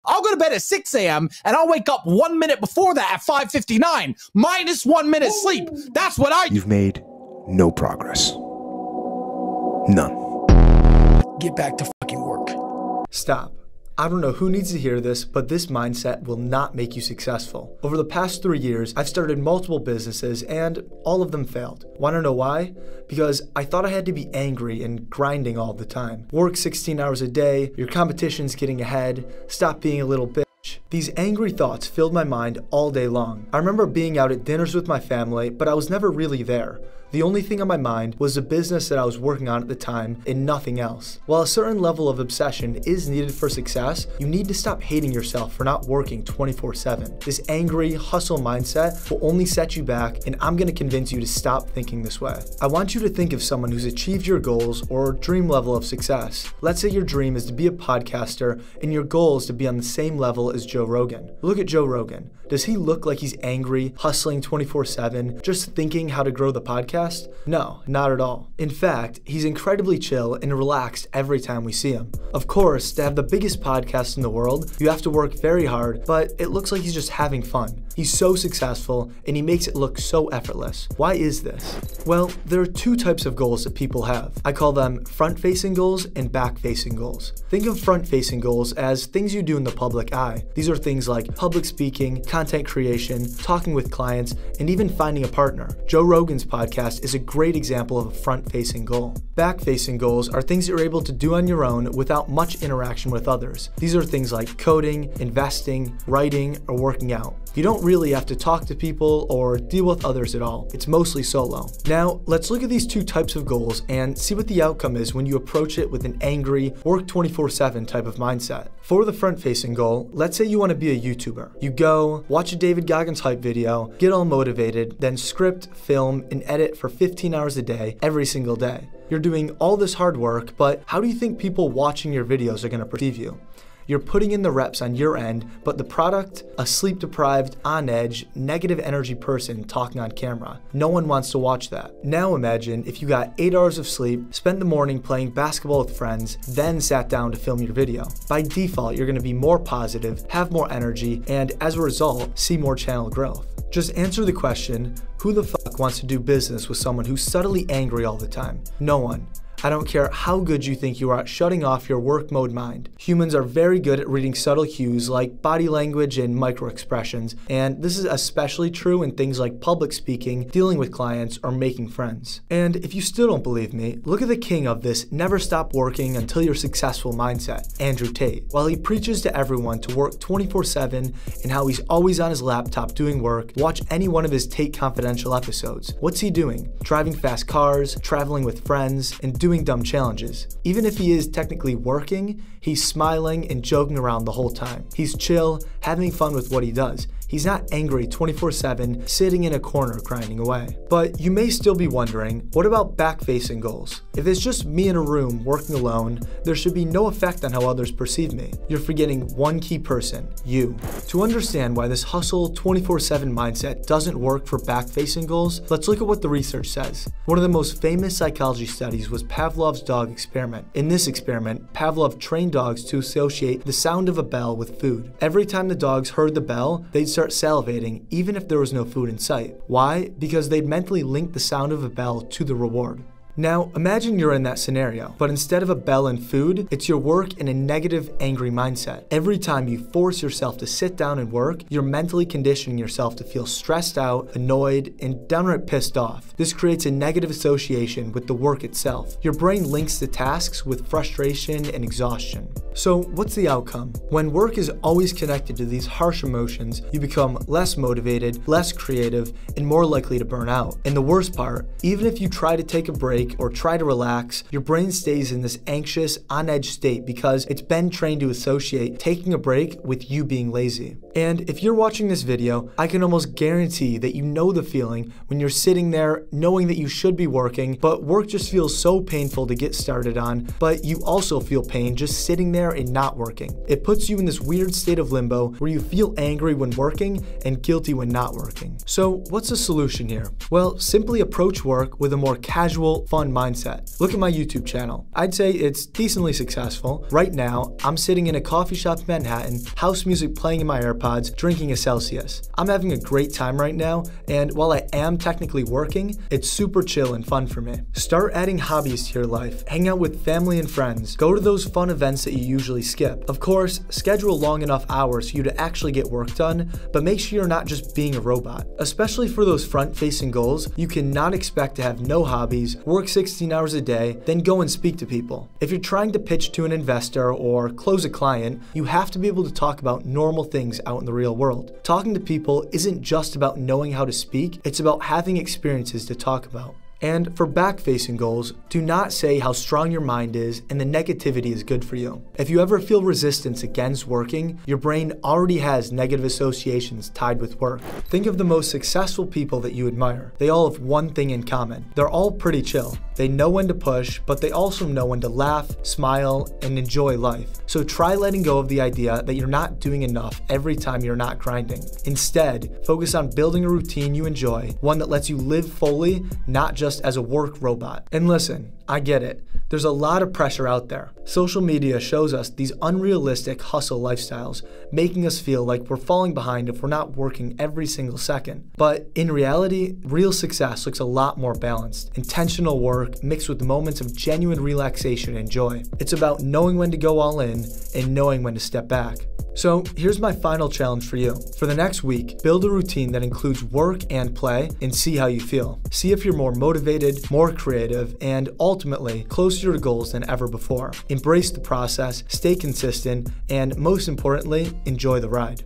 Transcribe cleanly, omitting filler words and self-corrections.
I'll go to bed at 6 a.m. and I'll wake up 1 minute before that at 5:59, minus 1 minute sleep. That's what I do. You've made no progress. None. Get back to fucking work. Stop. I don't know who needs to hear this, but this mindset will not make you successful. Over the past 3 years, I've started multiple businesses and all of them failed. Want to know why? Because I thought I had to be angry and grinding all the time. Work 16 hours a day, your competition's getting ahead, stop being a little bitch. These angry thoughts filled my mind all day long. I remember being out at dinners with my family, but I was never really there. The only thing on my mind was the business that I was working on at the time and nothing else. While a certain level of obsession is needed for success, you need to stop hating yourself for not working 24/7. This angry, hustle mindset will only set you back, and I'm gonna convince you to stop thinking this way. I want you to think of someone who's achieved your goals or dream level of success. Let's say your dream is to be a podcaster and your goal is to be on the same level as Joe Rogan. Look at Joe Rogan. Does he look like he's angry, hustling 24/7, just thinking how to grow the podcast? No, not at all. In fact, he's incredibly chill and relaxed every time we see him. Of course, to have the biggest podcast in the world, you have to work very hard, but it looks like he's just having fun. He's so successful, and he makes it look so effortless. Why is this? Well, there are two types of goals that people have. I call them front-facing goals and back-facing goals. Think of front-facing goals as things you do in the public eye. These are things like public speaking, content creation, talking with clients, and even finding a partner. Joe Rogan's podcast is a great example of a front-facing goal. Back-facing goals are things that you're able to do on your own without much interaction with others. These are things like coding, investing, writing, or working out. You don't really have to talk to people or deal with others at all. It's mostly solo. Now, let's look at these two types of goals and see what the outcome is when you approach it with an angry, work 24/7 type of mindset. For the front-facing goal, let's say you want to be a YouTuber. You go, watch a David Goggins hype video, get all motivated, then script, film, and edit for 15 hours a day, every single day. You're doing all this hard work, but how do you think people watching your videos are going to perceive you? You're putting in the reps on your end, but the product, a sleep-deprived, on-edge, negative energy person talking on camera. No one wants to watch that. Now imagine if you got 8 hours of sleep, spent the morning playing basketball with friends, then sat down to film your video. By default, you're gonna be more positive, have more energy, and as a result, see more channel growth. Just answer the question, who the fuck wants to do business with someone who's subtly angry all the time? No one. I don't care how good you think you are at shutting off your work mode mind. Humans are very good at reading subtle cues like body language and micro-expressions, and this is especially true in things like public speaking, dealing with clients, or making friends. And if you still don't believe me, look at the king of this never stop working until you're successful mindset, Andrew Tate. While he preaches to everyone to work 24/7 and how he's always on his laptop doing work, watch any one of his Tate Confidential episodes. What's he doing? Driving fast cars, traveling with friends, and doing dumb challenges. Even if he is technically working, he's smiling and joking around the whole time. He's chill, having fun with what he does. He's not angry 24/7, sitting in a corner grinding away. But you may still be wondering, what about back-facing goals? If it's just me in a room working alone, there should be no effect on how others perceive me. You're forgetting one key person, you. To understand why this hustle 24/7 mindset doesn't work for back-facing goals, let's look at what the research says. One of the most famous psychology studies was Pavlov's dog experiment. In this experiment, Pavlov trained dogs to associate the sound of a bell with food. Every time the dogs heard the bell, they'd start salivating even if there was no food in sight. Why? Because they'd mentally link the sound of a bell to the reward. Now, imagine you're in that scenario, but instead of a bell and food, it's your work in a negative, angry mindset. Every time you force yourself to sit down and work, you're mentally conditioning yourself to feel stressed out, annoyed, and downright pissed off. This creates a negative association with the work itself. Your brain links the tasks with frustration and exhaustion. So what's the outcome? When work is always connected to these harsh emotions, you become less motivated, less creative, and more likely to burn out. And the worst part, even if you try to take a break or try to relax, your brain stays in this anxious, on-edge state because it's been trained to associate taking a break with you being lazy. And if you're watching this video, I can almost guarantee that you know the feeling when you're sitting there knowing that you should be working, but work just feels so painful to get started on, but you also feel pain just sitting there and not working. It puts you in this weird state of limbo where you feel angry when working and guilty when not working. So what's the solution here? Well, simply approach work with a more casual, fun mindset. Look at my YouTube channel. I'd say it's decently successful. Right now, I'm sitting in a coffee shop in Manhattan, house music playing in my AirPods, drinking a Celsius. I'm having a great time right now, and while I am technically working, it's super chill and fun for me. Start adding hobbies to your life. Hang out with family and friends. Go to those fun events that you usually skip. Of course, schedule long enough hours for you to actually get work done, but make sure you're not just being a robot. Especially for those front-facing goals, you cannot expect to have no hobbies, work 16 hours a day, then go and speak to people. If you're trying to pitch to an investor or close a client, you have to be able to talk about normal things out in the real world. Talking to people isn't just about knowing how to speak, it's about having experiences to talk about. And for back-facing goals, do not say how strong your mind is and the negativity is good for you. If you ever feel resistance against working, your brain already has negative associations tied with work. Think of the most successful people that you admire. They all have one thing in common. They're all pretty chill. They know when to push, but they also know when to laugh, smile, and enjoy life. So try letting go of the idea that you're not doing enough every time you're not grinding. Instead, focus on building a routine you enjoy, one that lets you live fully, not just as a work robot. And listen, I get it. There's a lot of pressure out there. Social media shows us these unrealistic hustle lifestyles, making us feel like we're falling behind if we're not working every single second. But in reality, real success looks a lot more balanced. Intentional work mixed with moments of genuine relaxation and joy. It's about knowing when to go all in and knowing when to step back. So here's my final challenge for you. For the next week, build a routine that includes work and play and see how you feel. See if you're more motivated, more creative, and ultimately closer to goals than ever before. Embrace the process, stay consistent, and most importantly, enjoy the ride.